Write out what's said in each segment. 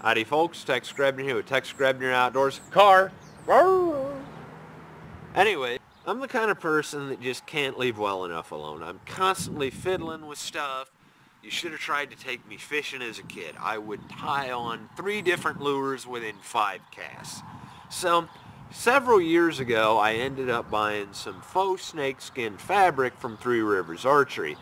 Howdy folks, Tex Grebner here with Tex Grebner Outdoors. Car! Anyway, I'm the kind of person that just can't leave well enough alone. I'm constantly fiddling with stuff. You should have tried to take me fishing as a kid. I would tie on 3 different lures within 5 casts. So, several years ago, I ended up buying some faux snakeskin fabric from 3Rivers Archery.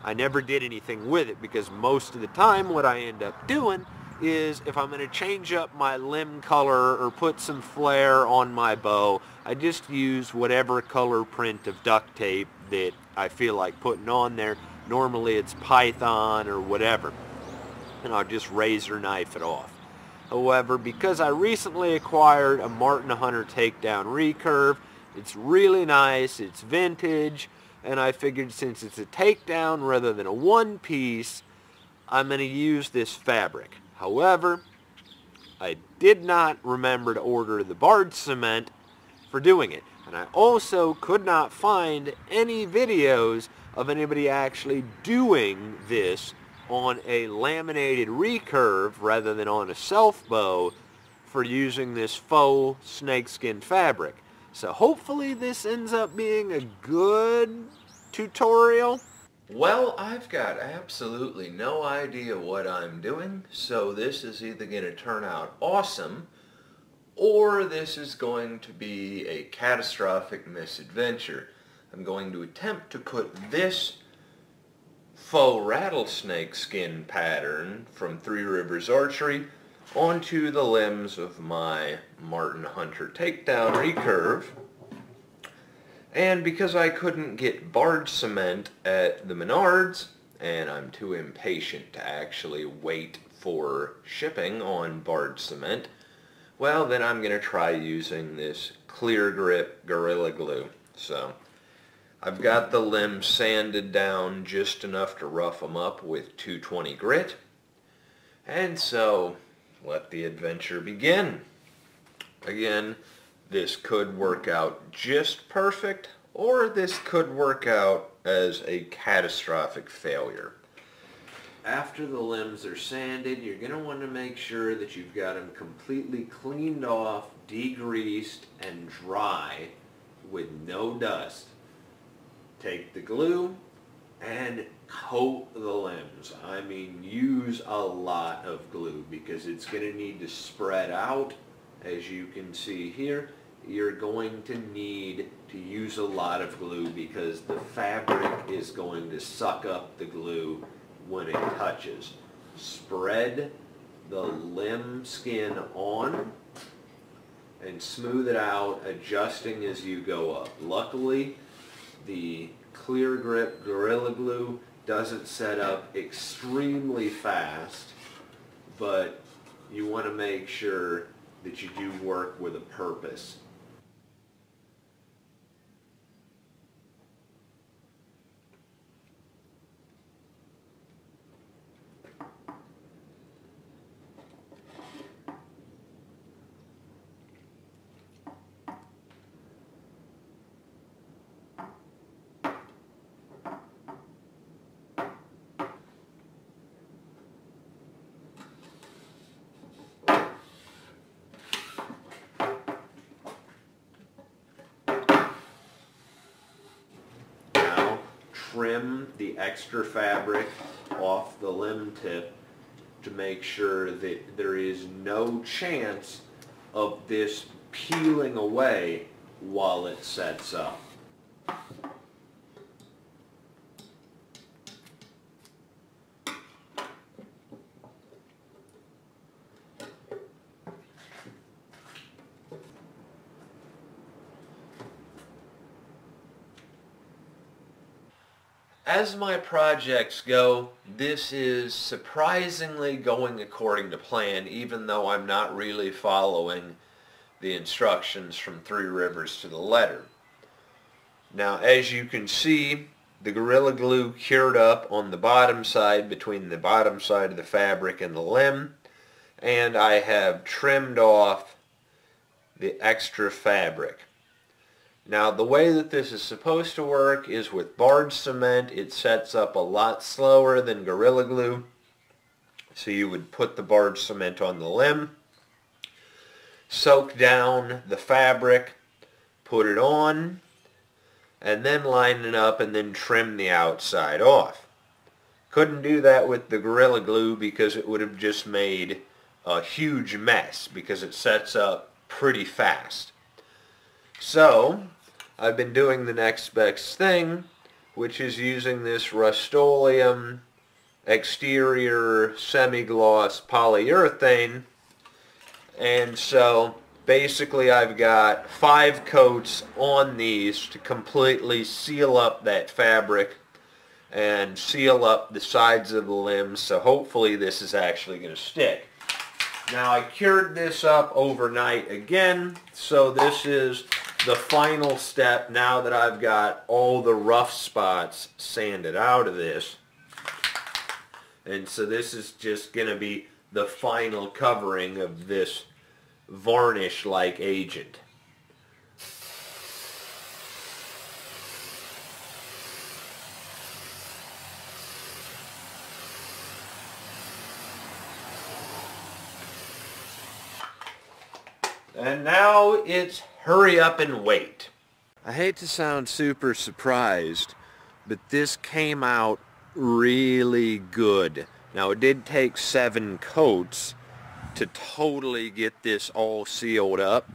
I never did anything with it because most of the time what I end up doing is if I'm going to change up my limb color or put some flare on my bow, I just use whatever color print of duct tape that I feel like putting on there. Normally it's python or whatever, and I'll just razor knife it off. However, because I recently acquired a Martin Hunter takedown recurve, it's really nice, it's vintage, and I figured since it's a takedown rather than a one piece, I'm going to use this fabric. However, I did not remember to order the barge cement for doing it. And I also could not find any videos of anybody actually doing this on a laminated recurve rather than on a self bow for using this faux snakeskin fabric. So hopefully this ends up being a good tutorial. Well, I've got absolutely no idea what I'm doing, so this is either going to turn out awesome, or this is going to be a catastrophic misadventure. I'm going to attempt to put this faux rattlesnake skin pattern from 3Rivers Archery onto the limbs of my Martin Hunter takedown recurve. And because I couldn't get barge cement at the Menards, and I'm too impatient to actually wait for shipping on barge cement, well, then I'm going to try using this clear grip Gorilla Glue. So, I've got the limbs sanded down just enough to rough them up with 220 grit. And so, let the adventure begin. Again, this could work out just perfect, or this could work out as a catastrophic failure. After the limbs are sanded, you're going to want to make sure that you've got them completely cleaned off, degreased, and dry with no dust. Take the glue and coat the limbs. I mean, use a lot of glue because it's going to need to spread out. As you can see here, you're going to need to use a lot of glue because the fabric is going to suck up the glue when it touches. Spread the limb skin on and smooth it out, adjusting as you go up. Luckily, the clear grip Gorilla Glue doesn't set up extremely fast, but you want to make sure that you do work with a purpose. Trim the extra fabric off the limb tip to make sure that there is no chance of this peeling away while it sets up. As my projects go, this is surprisingly going according to plan, even though I'm not really following the instructions from 3Rivers to the letter. Now, as you can see, the Gorilla Glue cured up on the bottom side between the bottom side of the fabric and the limb, and I have trimmed off the extra fabric. Now, the way that this is supposed to work is with barge cement. It sets up a lot slower than Gorilla Glue. So you would put the barge cement on the limb, soak down the fabric, put it on, and then line it up and then trim the outside off. Couldn't do that with the Gorilla Glue because it would have just made a huge mess because it sets up pretty fast. So I've been doing the next best thing, which is using this Rust-Oleum exterior semi-gloss polyurethane. And so basically I've got 5 coats on these to completely seal up that fabric and seal up the sides of the limbs, so hopefully this is actually going to stick. Now I cured this up overnight again, so this is the final step now that I've got all the rough spots sanded out of this. And so this is just going to be the final covering of this varnish-like agent. And now it's hurry up and wait. I hate to sound super surprised, but this came out really good. Now it did take 7 coats to totally get this all sealed up,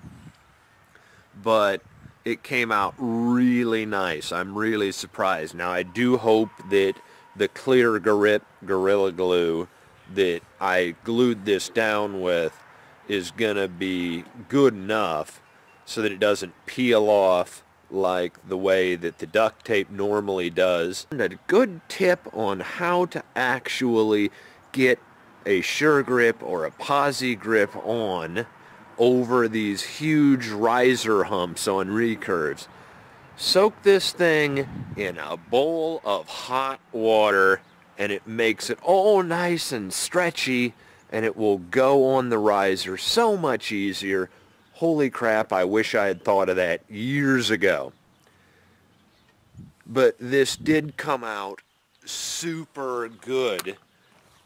but it came out really nice. I'm really surprised. Now I do hope that the clear grip Gorilla Glue that I glued this down with is gonna be good enough so that it doesn't peel off like the way that the duct tape normally does. And a good tip on how to actually get a sure grip or a posi grip on over these huge riser humps on recurves. Soak this thing in a bowl of hot water and it makes it all nice and stretchy, and it will go on the riser so much easier. Holy crap, I wish I had thought of that years ago. But this did come out super good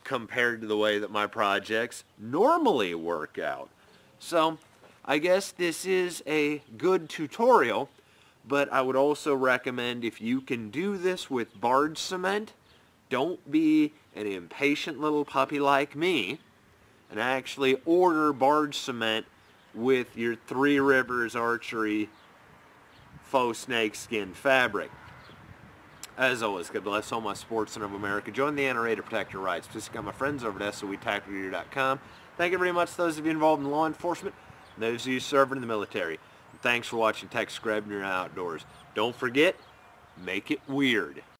compared to the way that my projects normally work out. So I guess this is a good tutorial, but I would also recommend, if you can do this with barge cement, don't be an impatient little puppy like me and actually order barge cement with your 3Rivers Archery faux snakeskin fabric. As always, God bless all my sportsmen of America. Join the NRA to protect your rights. Please got my friends over at SOETacticalgear.com. Thank you very much to those of you involved in law enforcement, and those of you serving in the military. And thanks for watching Tex Grebner Outdoors. Don't forget, make it weird.